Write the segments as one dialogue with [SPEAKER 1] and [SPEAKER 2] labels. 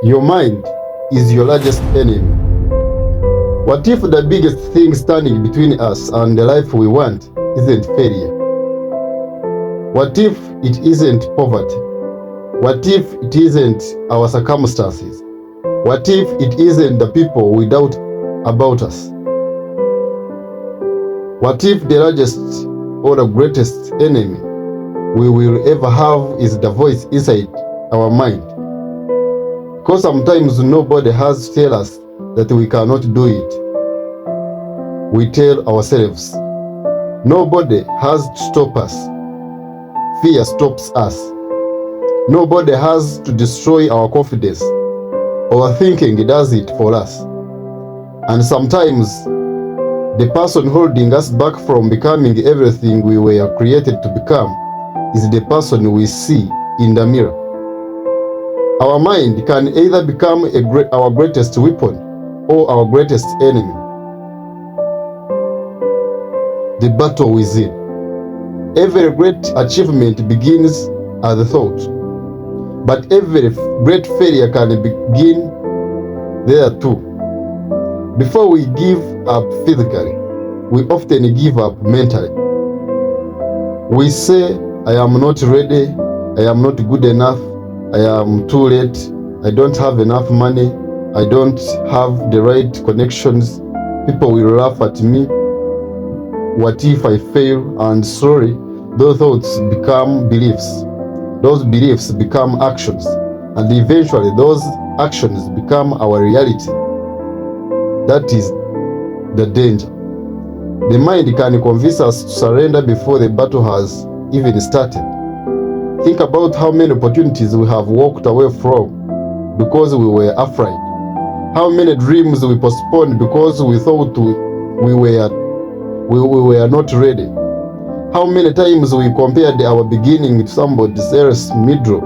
[SPEAKER 1] Your mind is your largest enemy. What if the biggest thing standing between us and the life we want isn't failure? What if it isn't poverty? What if it isn't our circumstances? What if it isn't the people we doubt about us? What if the largest or the greatest enemy we will ever have is the voice inside our mind? Because sometimes nobody has to tell us that we cannot do it. We tell ourselves. Nobody has to stop us. Fear stops us. Nobody has to destroy our confidence. Overthinking does it for us. And sometimes the person holding us back from becoming everything we were created to become is the person we see in the mirror. Our mind can either become our greatest weapon or our greatest enemy. The battle within. Every great achievement begins as a thought, but every great failure can begin there too. Before we give up physically, we often give up mentally. We say, I am not ready, I am not good enough, I am too late, I don't have enough money, I don't have the right connections, people will laugh at me, what if I fail? And slowly, those thoughts become beliefs. Those beliefs become actions, and eventually those actions become our reality. That is the danger. The mind can convince us to surrender before the battle has even started. Think about how many opportunities we have walked away from because we were afraid. How many dreams we postponed because we thought we were not ready. How many times we compared our beginning to somebody else's middle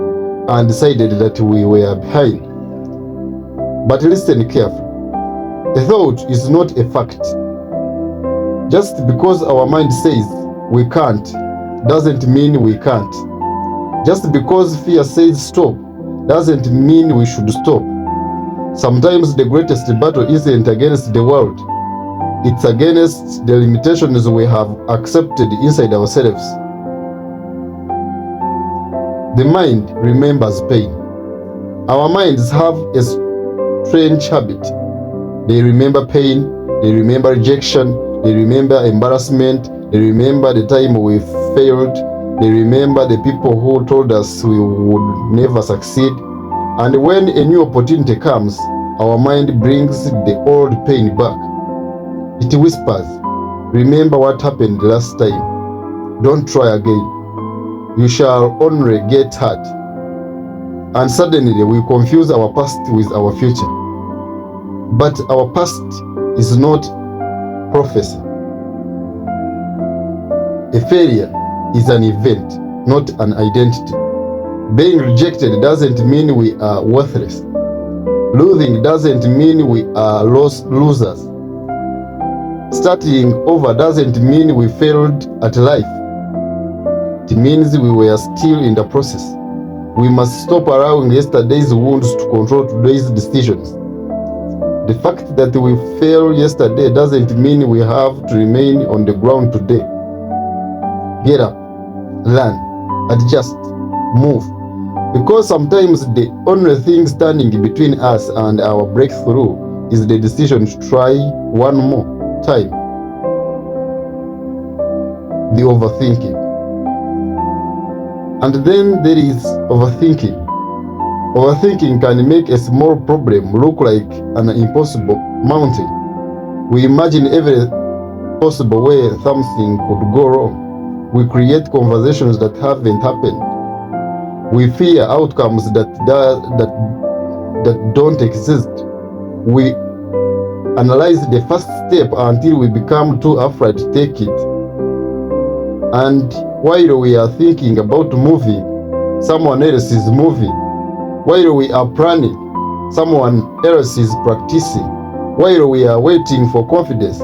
[SPEAKER 1] and decided that we were behind. But listen carefully. A thought is not a fact. Just because our mind says we can't doesn't mean we can't. Just because fear says stop doesn't mean we should stop. Sometimes the greatest battle isn't against the world. It's against the limitations we have accepted inside ourselves. The mind remembers pain. Our minds have a strange habit. They remember pain, they remember rejection, they remember embarrassment, they remember the time we failed, they remember the people who told us we would never succeed. And when a new opportunity comes, our mind brings the old pain back. It whispers, remember what happened last time. Don't try again. You shall only get hurt. And suddenly we confuse our past with our future. But our past is not prophecy. A failure is an event, not an identity. Being rejected doesn't mean we are worthless. Losing doesn't mean we are losers. Starting over doesn't mean we failed at life. It means we were still in the process. We must stop allowing yesterday's wounds to control today's decisions. The fact that we failed yesterday doesn't mean we have to remain on the ground today. Get up, learn, adjust, move. Because sometimes the only thing standing between us and our breakthrough is the decision to try one more time. The overthinking. And then there is overthinking. Overthinking can make a small problem look like an impossible mountain. We imagine every possible way something could go wrong. We create conversations that haven't happened. We fear outcomes that don't exist. We analyze the first step until we become too afraid to take it. And while we are thinking about moving, someone else is moving. While we are planning, someone else is practicing. While we are waiting for confidence,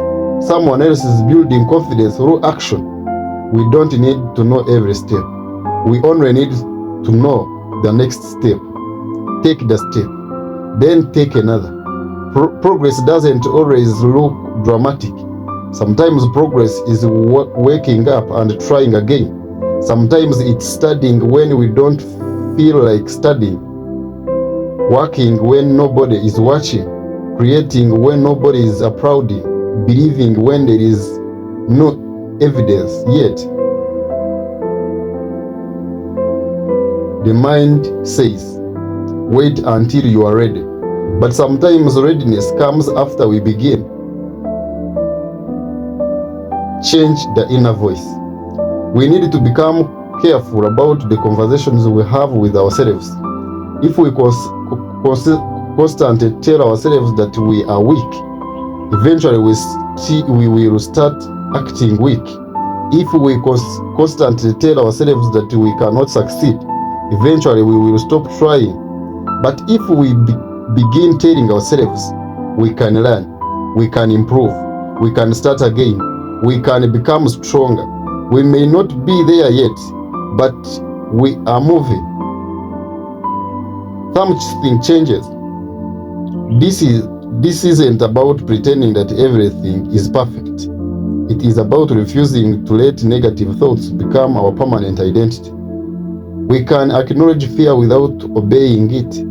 [SPEAKER 1] someone else is building confidence through action. We don't need to know every step. We only need to know the next step. Take the step. then take another. Progress doesn't always look dramatic. Sometimes progress is waking up and trying again. Sometimes it's studying when we don't feel like studying, working when nobody is watching, creating when nobody is applauding, believing when there is no evidence yet. The mind says, wait until you are ready. But sometimes readiness comes after we begin. Change the inner voice. We need to become careful about the conversations we have with ourselves. If we constantly tell ourselves that we are weak, eventually we will start acting weak. If we constantly tell ourselves that we cannot succeed, eventually we will stop trying. But if we begin telling ourselves we can learn, we can improve, we can start again, we can become stronger. We may not be there yet, but we are moving. Something changes. This isn't about pretending that everything is perfect. It is about refusing to let negative thoughts become our permanent identity. We can acknowledge fear without obeying it.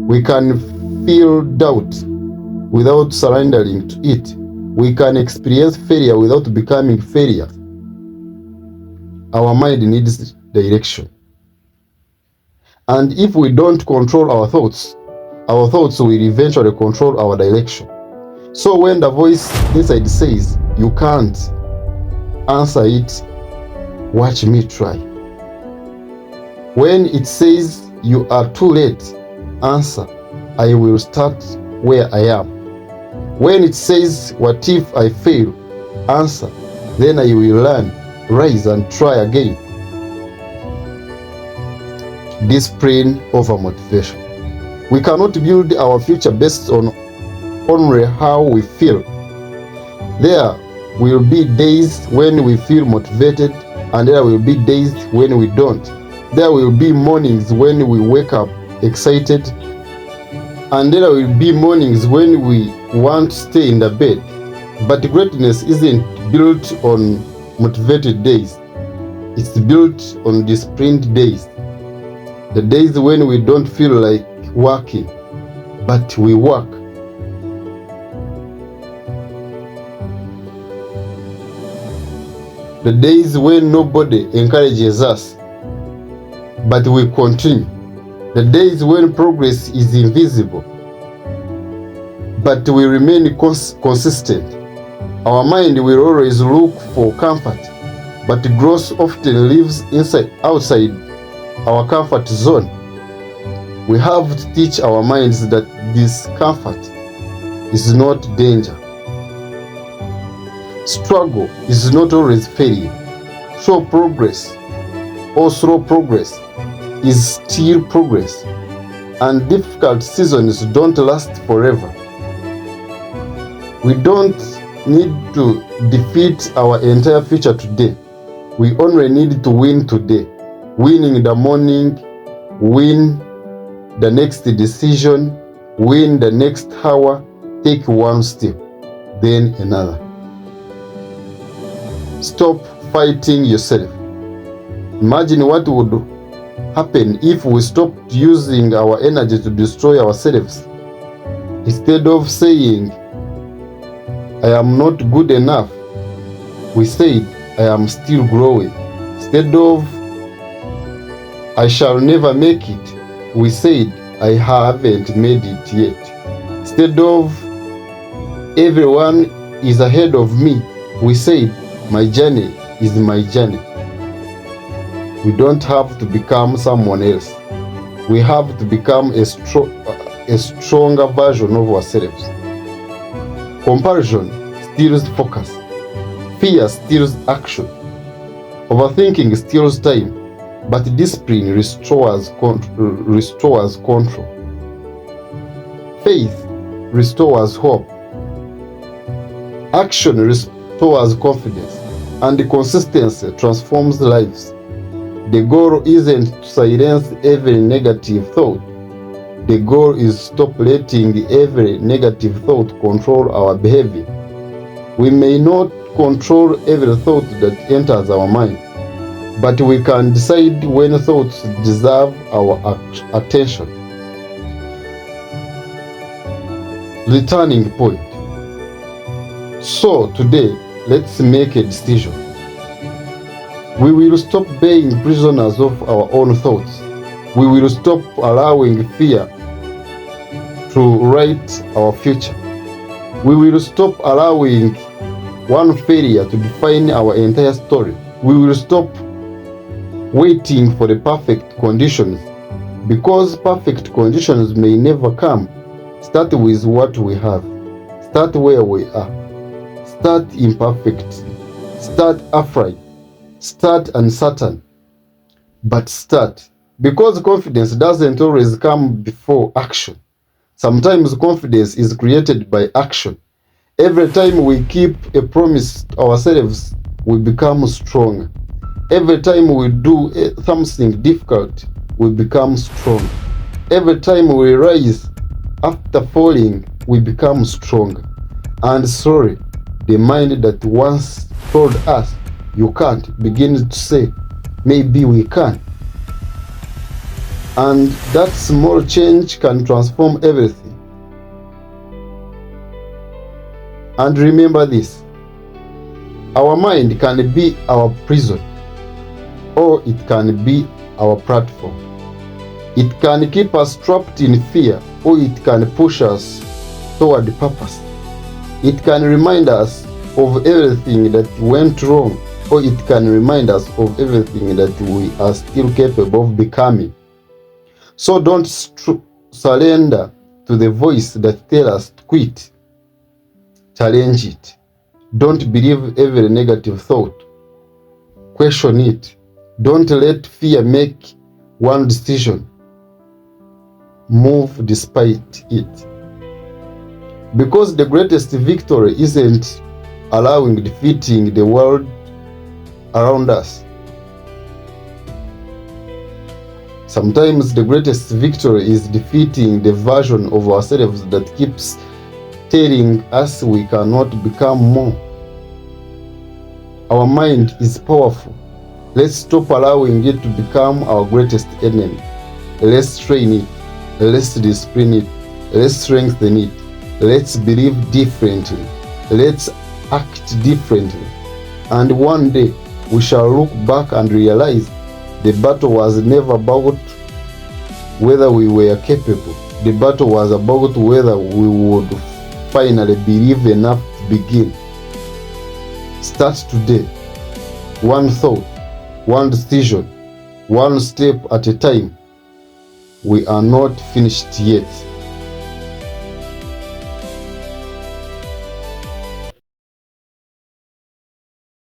[SPEAKER 1] We can feel doubt without surrendering to it. We can experience failure without becoming failure. Our mind needs direction. And if we don't control our thoughts will eventually control our direction. So when the voice inside says, you can't, answer it, watch me try. When it says, you are too late, answer, I will start where I am. When it says, what if I fail, answer, then I will learn, rise and try again. Discipline over motivation. We cannot build our future based on only how we feel. There will be days when we feel motivated, and there will be days when we don't. There will be mornings when we wake up excited, and there will be mornings when we want to stay in the bed. But greatness isn't built on motivated days. It's built on disciplined days. The days when we don't feel like working, but we work. The days when nobody encourages us, but we continue. The days when progress is invisible, but we remain consistent. Our mind will always look for comfort, but growth often lives outside our comfort zone. We have to teach our minds that discomfort is not danger. Struggle is not always failure. Slow progress or slow progress is still progress, and difficult seasons don't last forever. We don't need to defeat our entire future today. We only need to win today. Win in the morning, win the next decision, win the next hour, take one step, then another. Stop fighting yourself. Imagine what would happen if we stopped using our energy to destroy ourselves. Instead of saying, I am not good enough, we said, I am still growing. Instead of, I shall never make it, we said, I haven't made it yet. Instead of, everyone is ahead of me, we said, my journey is my journey. We don't have to become someone else. We have to become a stronger version of ourselves. Comparison steals focus. Fear steals action. Overthinking steals time. But discipline restores control. Faith restores hope. Action restores confidence. And consistency transforms lives. The goal isn't to silence every negative thought. The goal is stop letting every negative thought control our behavior. We may not control every thought that enters our mind, but we can decide when thoughts deserve our attention. Returning point. So today, let's make a decision. We will stop being prisoners of our own thoughts. We will stop allowing fear to write our future. We will stop allowing one failure to define our entire story. We will stop waiting for the perfect conditions, because perfect conditions may never come. Start with what we have. Start where we are. Start imperfect. Start afraid. Start uncertain. But start. Because confidence doesn't always come before action. Sometimes confidence is created by action. Every time we keep a promise to ourselves, we become strong. Every time we do something difficult, we become strong. Every time we rise after falling, we become strong. And slowly, the mind that once told us, you can't, begins to say, maybe we can. And that small change can transform everything. And remember this, our mind can be our prison, or it can be our platform. It can keep us trapped in fear, or it can push us toward purpose. It can remind us of everything that went wrong, or it can remind us of everything that we are still capable of becoming. So don't surrender to the voice that tells us to quit. Challenge it. Don't believe every negative thought. Question it. Don't let fear make one decision. Move despite it. Because the greatest victory isn't defeating the world around us. Sometimes the greatest victory is defeating the version of ourselves that keeps telling us we cannot become more. Our mind is powerful. Let's stop allowing it to become our greatest enemy. Let's train it. Let's discipline it. Let's strengthen it. Let's believe differently. Let's act differently. And one day we shall look back and realize the battle was never about whether we were capable. The battle was about whether we would finally believe enough to begin. Start today. One thought, one decision, one step at a time. We are not finished yet.